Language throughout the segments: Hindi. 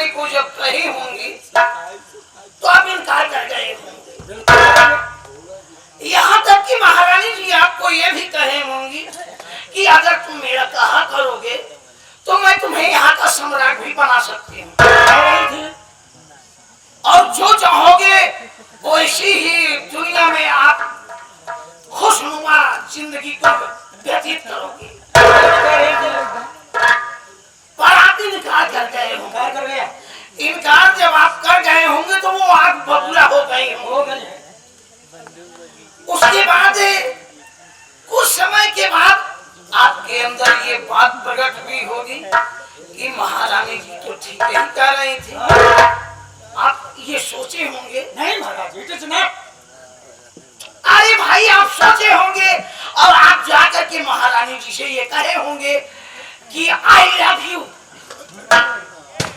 महारानी को जब कही होंगी तो आप इनकार कर गए होंगे। यहाँ तक कि महारानी जी आपको ये भी कहे होंगी कि अगर तुम मेरा कहा करोगे तो मैं तुम्हें यहाँ का सम्राट भी बना सकती हूँ और जो चाहोगे वैसी ही दुनिया में आप खुशनुमा जिंदगी को व्यतीत करोगे। पर आप इनकार कर गए होंगे। इनकार जब आप कर गए होंगे तो वो आग बबूला हो गई होंगे। उसके बाद कुछ समय के बाद आपके अंदर ये बात प्रकट भी होगी कि महारानी जी तो ठीक ही कह रही थी। आप ये सोचे होंगे नहीं महाराज जी, अरे भाई आप सोचे होंगे और आप जाकर के महारानी जी से ये कहे होंगे कि आई लव यू।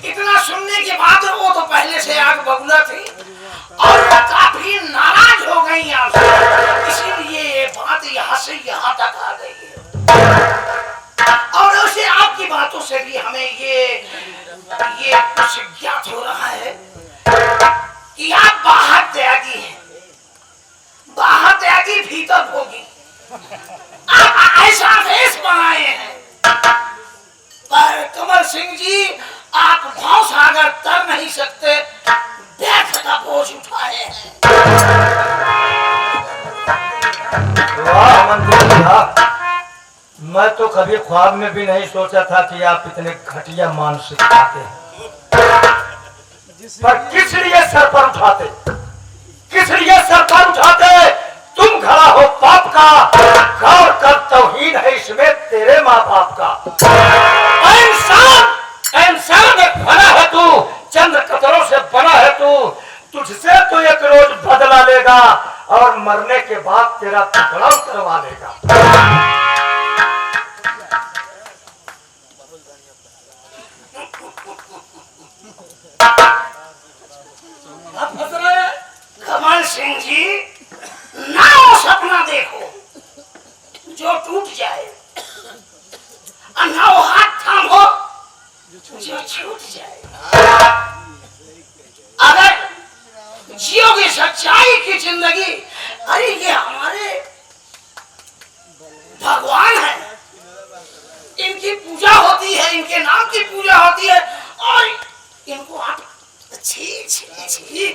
इतना सुनने के बाद वो तो पहले से आग बबूला थी और वो काफी नाराज हो गई आपसे, इसीलिए ये बात यहाँ से यहाँ तक आ गई है। और उसे आपकी बातों से भी हमें ये कुछ ज्ञात हो रहा है कि आप बाहर त्यागी हैं, बाहर त्यागी भीतर भोगी। आप ऐसा भेष बनाए हैं। पर कमल सिंह जी आप भाव सागर तर नहीं सकते, व्यर्थ का बोझ उठाए हैं। वाह मंत्री साहब, मैं तो कभी ख्वाब में भी नहीं सोचा था कि आप इतने घटिया मानसिकता के हैं। पर किस लिए सर पर उठाते, किस लिए सर पर उठाते? तुम खड़ा हो पाप का, गौर कर तौहीन है इसमें तेरे माँ बाप का। इंसान में बना है तू, चंद कतरों से बना है तू, तुझसे तो एक रोज बदला लेगा और मरने के बाद तेरा टुकड़ा करवा लेगा। कमल सिंह जी ना वो सपना देखो जो टूट जाए और ना वो हाथ थामो जो छूट जाए। अगर जियोगे सच्चाई की जिंदगी, अरे ये हमारे भगवान है, इनकी पूजा होती है, इनके नाम की पूजा होती है और इनको आप छी छी छी,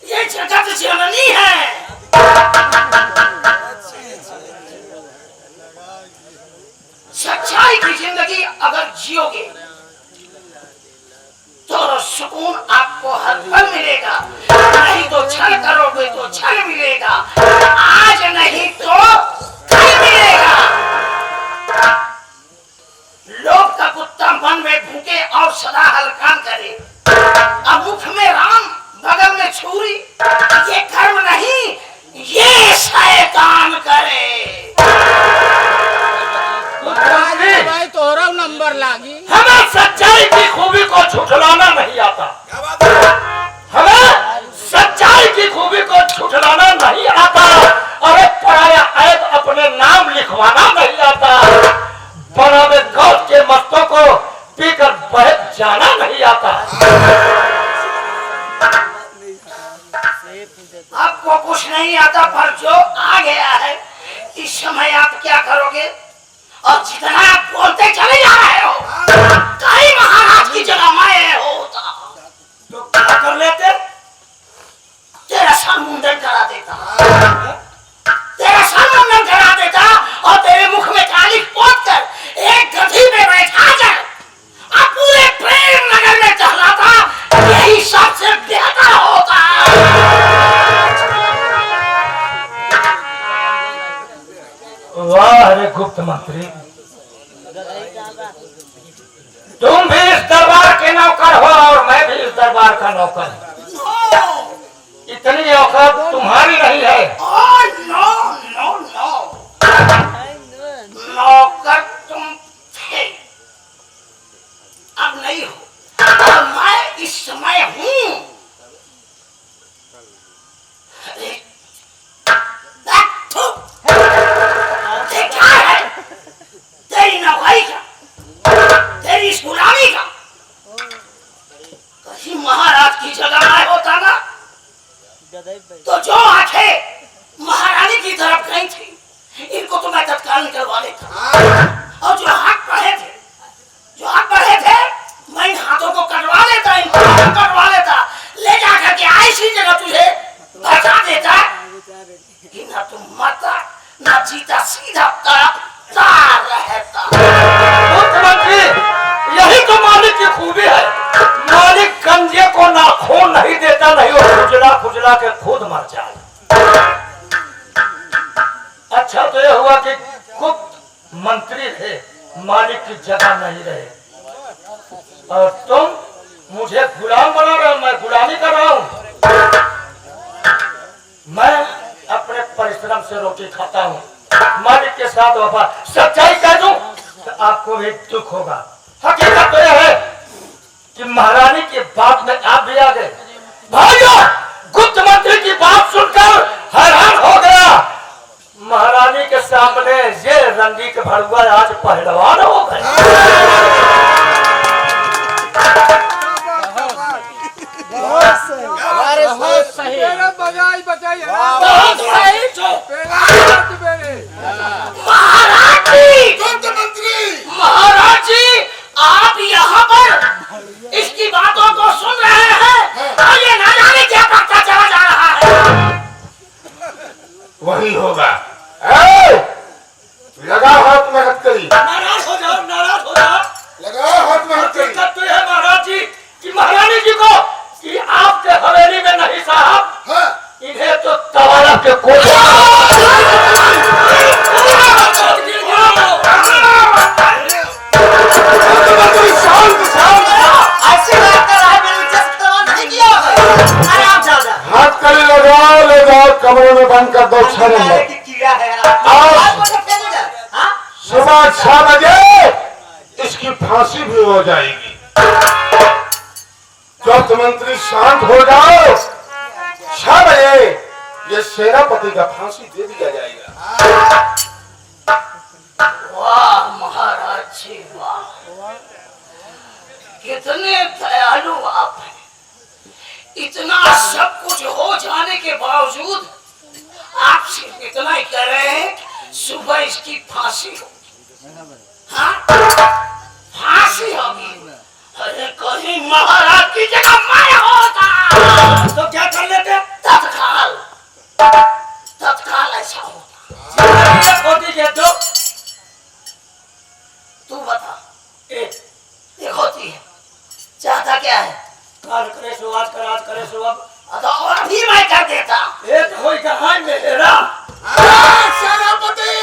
ये जगत जननी है। सच्चाई की जिंदगी अगर जियोगे तो सुकून आपको हर पल मिलेगा, नहीं तो छल करोगे तो छल मिलेगा, आज नहीं तो कल मिलेगा। लोग का कुत्ता मन में भूखे और सदा हलकान करे, अब मुख में राम बगल में छुरी, ये कर्म नहीं ये शैतान करे। भाई तोरा नंबर लागी। हमें सच्चाई की खूबी को झुठलाना नहीं आता, हमें सच्चाई की खूबी को झुठलाना नहीं आता, अरे पराया ऐब अपने नाम लिखवाना नहीं आता, बनावे गौत के मस्तों को पीकर बह जाना नहीं आता। आपको कुछ नहीं आता, पर जो आ गया है इस समय आप क्या करोगे? और जितना आप बोलते चले जा रहे हो, कहीं महाराज की जगह मैं होता तो क्या कर लेते? तेरा सर मुंडन करा देता, तेरा सर मुंडन करा देता और तेरे मुख में कालिख पोत कर एक गधी में बैठा कर अब पूरे प्रेम नगर में टहलाता, यही सबसे बेहतर होता। वाह रे गुप्त मंत्री, तुम भी इस दरबार के नौकर हो और मैं भी इस दरबार का नौकर हूँ। इतनी औकात तुम्हारी नहीं है। नो नो नो, नौकर तुम थे, अब नहीं हो और मैं इस समय हूँ। क्या है तेरी नौकरी का, तेरी इस गुलामी का? मर जाए। अच्छा तो यह हुआ कि गुप्त मंत्री रहे, मालिक की जगह नहीं रहे, और तुम मुझे गुलाम बना रहे हो। मैं गुलामी कर रहा हूं। मैं अपने परिश्रम से रोटी खाता हूं, मालिक के साथ वफा। सच्चाई कह दूं तो आपको भी दुख होगा। हकीकत तो यह है कि महारानी की बात में आप भी आ गए। भाइयों, गुप्त मंत्री की बात सुनकर हैरान हो गया। महारानी के सामने ये रंगी के भड़ुआ आज पहलवान हो गए। बहुत सही। बजाई बजाई बहुत सही। महाराज जी, आप यहाँ पर इसकी बातों को सुन रहे हैं और ये ना जाने क्या करता चला जा रहा है। वही होगा। लगा हाथ में हथकड़ी, नाराज हो जाओ, नाराज हो जाओ। लगा हाथ में हथकड़ी। हकीकत तो है महाराज जी कि महारानी जी को कि आपके हवेली में नहीं साहब, इन्हें तो तवाला के कोठे हथकड़ी लगाओ, ले जाओ कमरे में बंद कर दो। 6 नंबर सुबह 6 बजे इसकी फांसी भी हो जाएगी। गुप्त मंत्री शांत हो जाओ। 6 बजे ये सेनापति का फांसी दे दिया जाएगा। वाह महाराज जी वाह, कितने दयालु आप हैं। इतना सब कुछ हो जाने के बावजूद आप सिर्फ इतना ही कह रहे हैं सुबह इसकी फांसी होगी। हाँ, फांसी होगी। अरे कहीं महाराज की जगह मैं होता तो क्या कर लेते? तत्काल ऐसा होता। तो तू बता, ये होती है, चाहता क्या है? आज करे सो आज कर, आज करे सो अब। और अभी मैं कर देता। एक कोई कहां मेरा सेनापति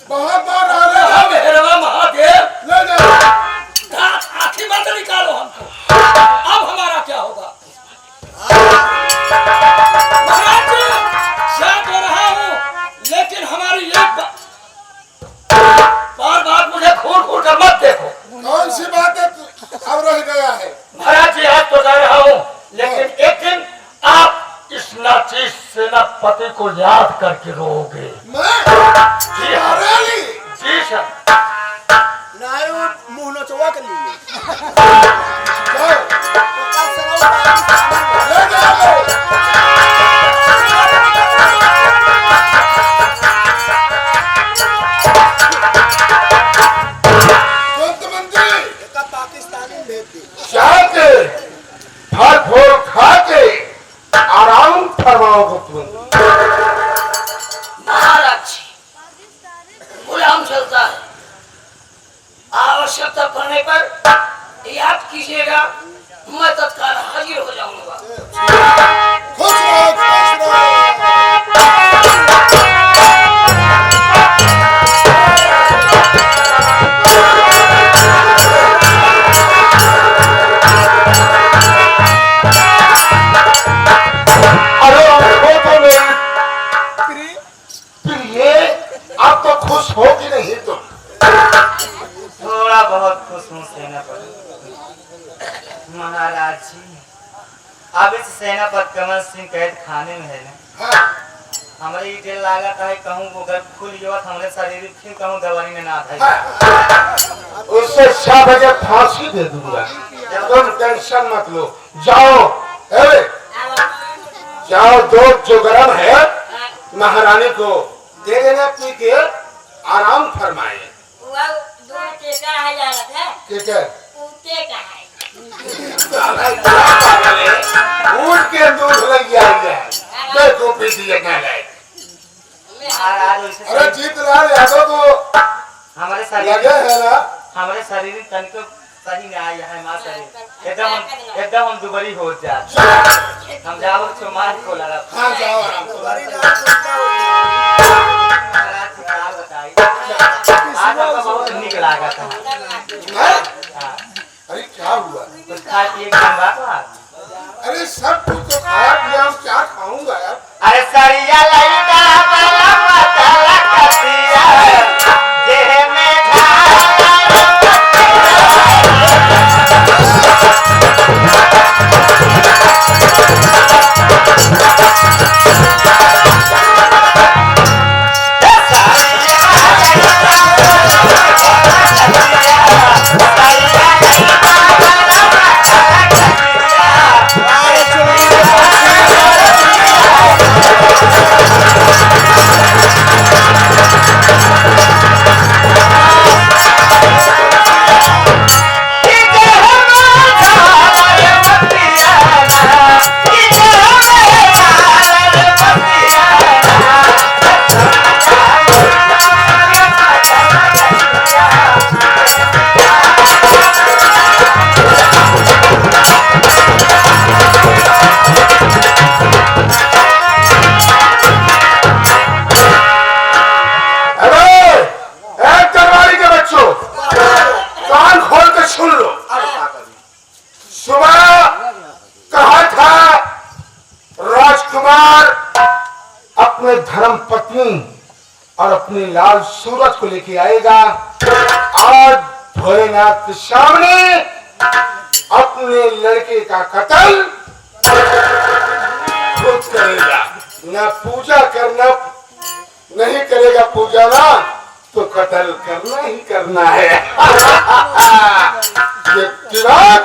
बहुत बार आ रहे हम हेरवा महादेव, ले जाओ। आखिर मत निकालो हमको। अब हमारा क्या होगा? महाराज जी, शांत हो रहा हूँ, लेकिन हमारी एक बार मुझे घूर कर मत देखो। कौन सी बात है अब रह गया है? महाराज जी, आज तो जा रहा हूँ, लेकिन एक दिन आप इस नाचिस सेनापति को याद करके रोओगे। मैं जी हाँ, जी सर। मुंह नचवा के लिए जाओ, ले जाओ। गुप्त मंत्री पाकिस्तानी भेज दी। जाके फल फूल खा के आराम फरमाओ। गुप्त मंत्री महाराज जी, गुलाम चलता है, आवश्यकता पड़ने पर याद कीजिएगा, मैं तत्काल हाजिर हो जाऊंगा। खुश रहो, खुश रहो। अरे वो तो मेरी प्रिय, आप तो खुश हो कि नहीं? तुम थोड़ा बहुत खुश हूँ सेनापति महाराज जी। अब इस सेनापति कमल सिंह कैद खाने में है ना, हमारे ये दिल लागत है कहूँ वो घर खुल गया हमारे शरीर फिर कहूँ दवाई में ना था। उससे 6 बजे फांसी दे दूंगा। तुम टेंशन मत लो। जाओ, जाओ, दूध जो गर्म है महारानी को दे देना, पी के आराम फरमाए। ऊँट के दूध लग जाएंगे। देखो पी दिए क्या लाए। महाराज वैसे अरे जीतलाल यादव तो हमारे लगे शरीर है ना? हमारे शरीर तन को सही ना आई है मां सही एकदम हम दुबरी हो जा हम जाओ चुमार को लगा हाँ जाओ आराम से। तुम्हारी नाम सुनता हूँ। महाराज जी क्या बताई आज हमको बहुत निक लगा था मैं? हां अरे क्या हुआ? कुछ खा के एक दिन बात हुआ अरे सब कुछ तो खाया पिया, हम क्या खाऊंगा यार? अरे सरिया लईदा बला मतला कसिया जेह में अपने धर्म पत्नी और अपने लाल सूरज को लेके आएगा। आज भोलेनाथ के सामने अपने लड़के का कत्ल खुद करेगा। ना पूजा करना नहीं करेगा, पूजा ना तो कत्ल करना ही करना है। ये किरात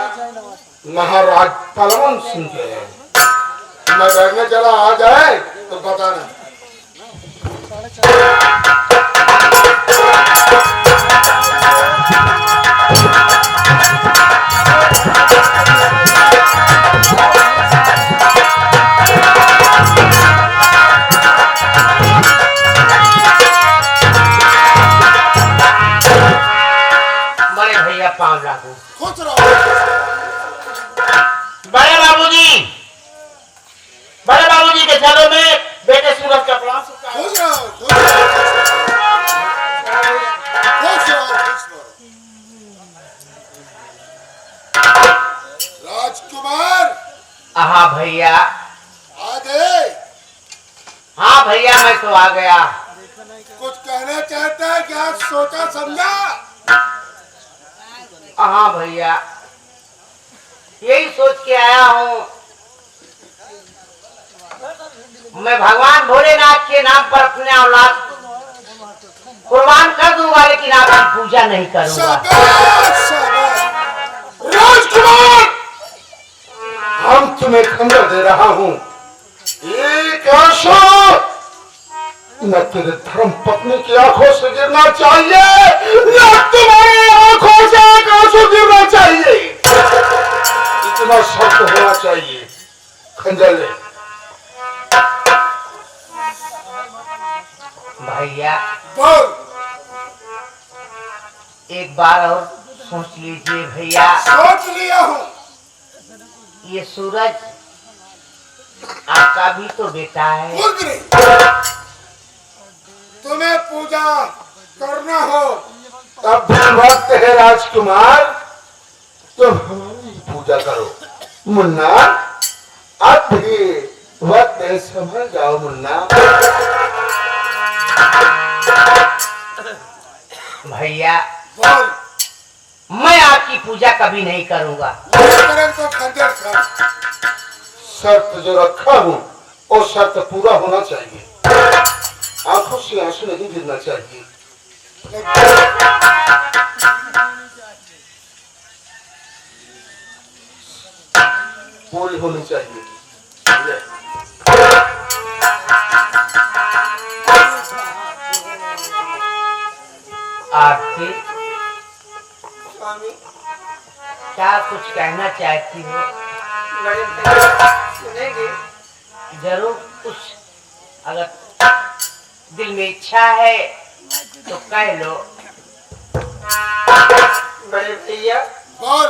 महाराज पलवन सिंह के है। मैं बैठने चला, आ जाए तो बताना। बड़े भैया पाँव लागू। खुश रहो। बड़े बाबूजी के चलो में बेटे सूरज का प्रणाम। खुश रहो, खुश रहो, खुश रहो, खुश रहो। राजकुमार हाँ भैया। आ गए? हाँ भैया मैं तो आ गया। कुछ कहना चाहता है? क्या सोचा समझा? हाँ भैया यही सोच के आया हूँ। मैं भगवान भोलेनाथ के नाम पर अपने औलाद कुर्बान कर दूंगा, लेकिन आपकी पूजा नहीं करूंगा। शाबाश, शाबाश। राजकुमार, हम तुम्हें खंजर दे रहा हूँ। एक आंसू न तेरे धर्म पत्नी की आंखों से गिरना चाहिए, न तुम्हारी आंखों से एक आंसू गिरना चाहिए। इतना शब्द होना चाहिए। खंजर ले। भैया बोल। एक बार और सोच लीजिए भैया। सोच लिया हूँ। ये सूरज आपका भी तो बेटा है। मुद्री, तुम्हें पूजा करना हो तब भी वक्त है राजकुमार, तुम हमारी पूजा करो। मुन्ना अब भी वक्त है, समझ जाओ मुन्ना। भैया बोल। मैं आपकी पूजा कभी नहीं करूंगा। तो खंजर खा। शर्त जो रखा हूँ वो शर्त पूरा होना चाहिए। आंखों से आंसू नहीं गिरना चाहिए। पूरी होनी चाहिए। आरती क्या कुछ कहना चाहती हो? जरूर कुछ अगर दिल में इच्छा है तो कह लो। बड़े भैया बोल।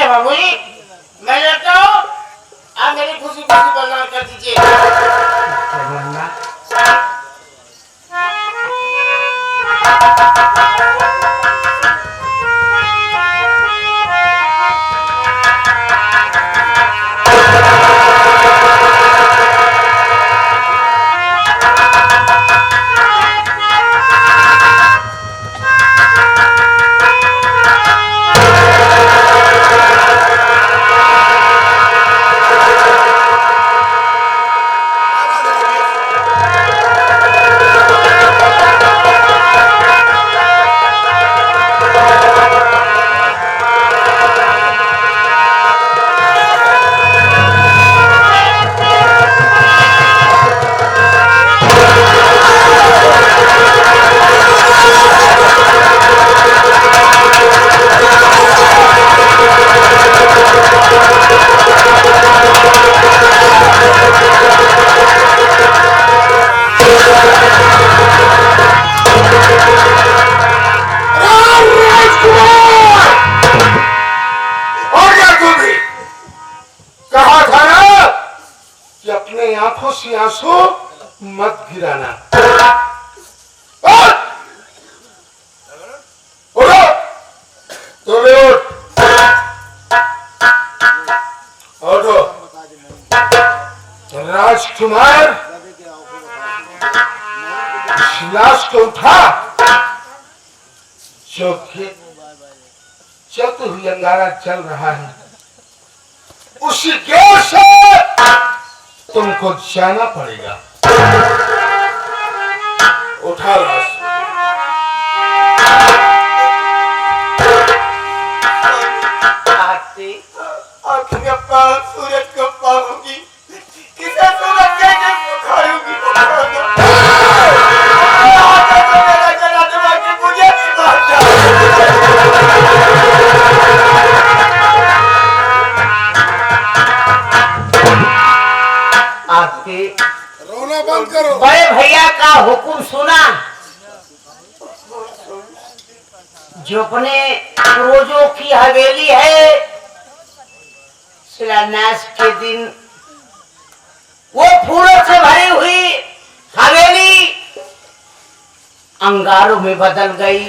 है बाबू जी, मैं लेता हूँ, आप मेरी खुशी खुशी बर्दाश्त कर दीजिए। आंखों से आंसू मत गिराना। उठो, उठो। राजकुमार लाश को उठा, चलते हुए अंगारा चल रहा है, उसी गेट से तुमको जाना पड़ेगा। उठा लाश। आखिर पार सूरज को पाऊंगी, किसे सूरज कैसे पुकारूंगी? मेरा जला दिमाग के मुझे भी मार आपके रोना बंद करो। बड़े भैया का हुक्म सुना, जो अपने पूर्वजों की हवेली है, शिलान्यास के दिन वो फूलों से भरी हुई हवेली अंगारों में बदल गई।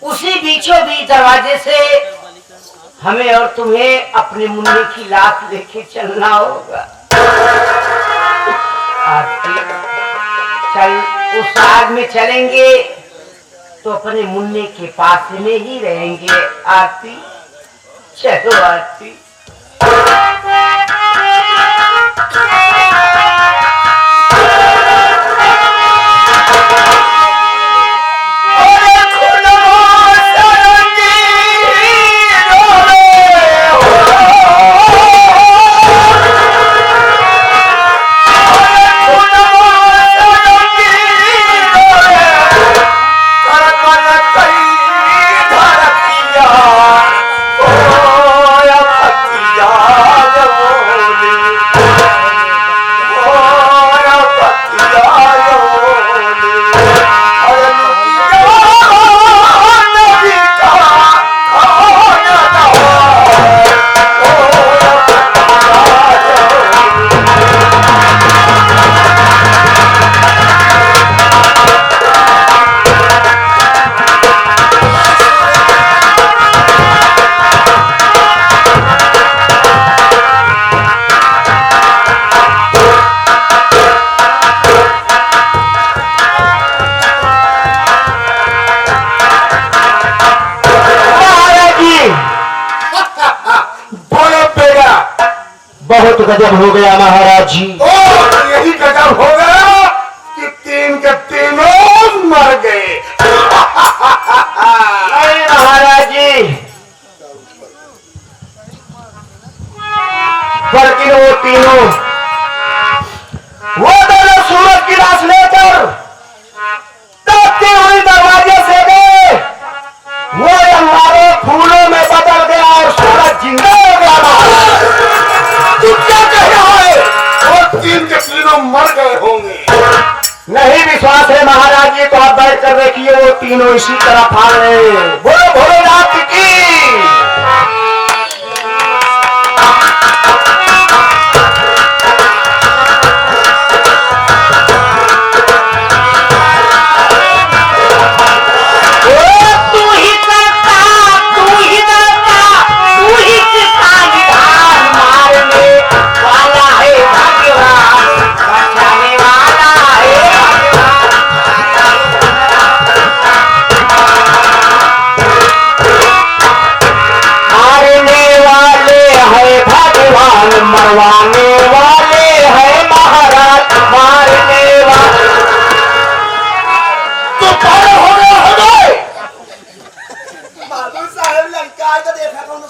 उसी बीचों बीच दरवाजे से हमें और तुम्हें अपने मुन्ने की लाश लेके चलना होगा। आरती, चल उस आग में चलेंगे तो अपने मुन्ने के पास में ही रहेंगे। आरती, चलो आरती। बहुत गजब हो गया महाराज जी। यही गजब हो गया कि तीन के तीनों मर गए। नहीं महाराज जी, बल्कि वो तीनों, वो दोनों सूरज की लाश लेकर तपती हुई दरवाजे से गए, वो अंगारे फूलों में बदल गया और सूरज जिंदा हो गया। तू क्या कह रहा है? वो तीन के तीनों मर गए होंगे। नहीं विश्वास है महाराज जी, तो आप बैठ कर देखिए, वो तीनों इसी तरह फाड़ रहे हैं। बोलो भोलेनाथ की।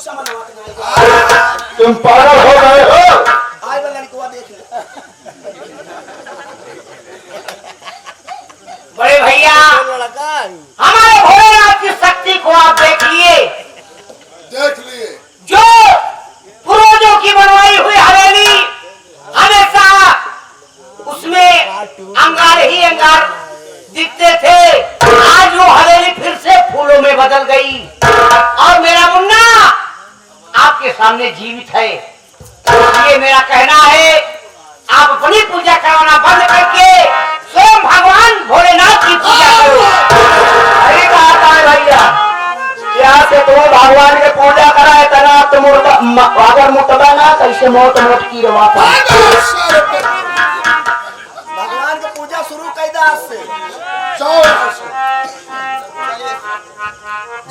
समझवा के नहीं तुम पागल हो गए हो। आए वाला लड़का देख ले। बड़े भैया हमारे भोलेनाथ की शक्ति को आप देखिए। देख लिए। जो पूर्वजों की बनवाई हुई हवेली हमेशा उसमें अंगार ही अंगार दिखते थे, आज वो हवेली फिर से फूलों में बदल गई और मेरा मुन्ना आपके सामने जीवित है। ये मेरा कहना है आप अपनी पूजा करवाना बंद करके स्वयं भगवान भोलेनाथ की पूजा करो। अरे कहा था भैया क्या से तुम भगवान के पूजा करा है तना तुम अगर मुतबा ना कैसे मौत मौत की रवा भगवान की पूजा शुरू कर दे आज से।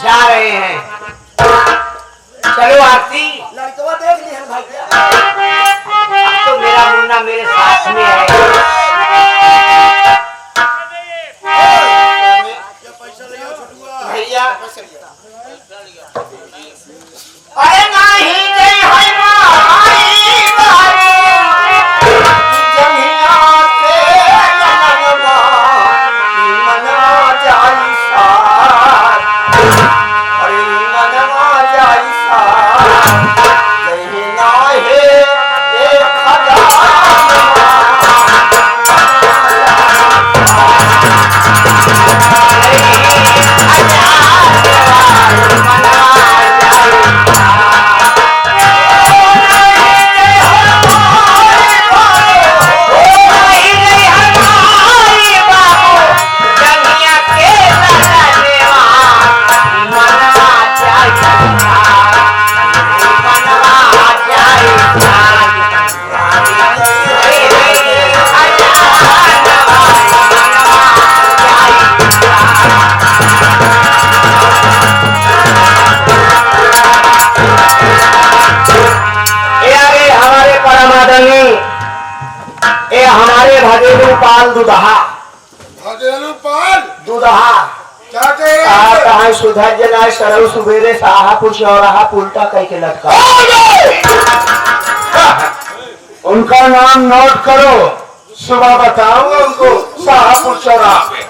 जा रहे हैं, चलो आरती। लड़कवा देख ली है भाई। अब तो मेरा मुन्ना मेरे साथ में है। भैया अरे नहीं गई है माई बारी, जमिया पे लगनवा मना जाई सार। अरे मनवा जाई सार, जहिना है 1000 ये हमारे भगेलू पाल दुदहा क्या कह कहा सुधर जना सरल सुबेरे साहापुर चौराहा उल्टा कह के लटका। उनका नाम नोट करो, सुबह बताऊंगा उनको शाहपुर चौराहा पे।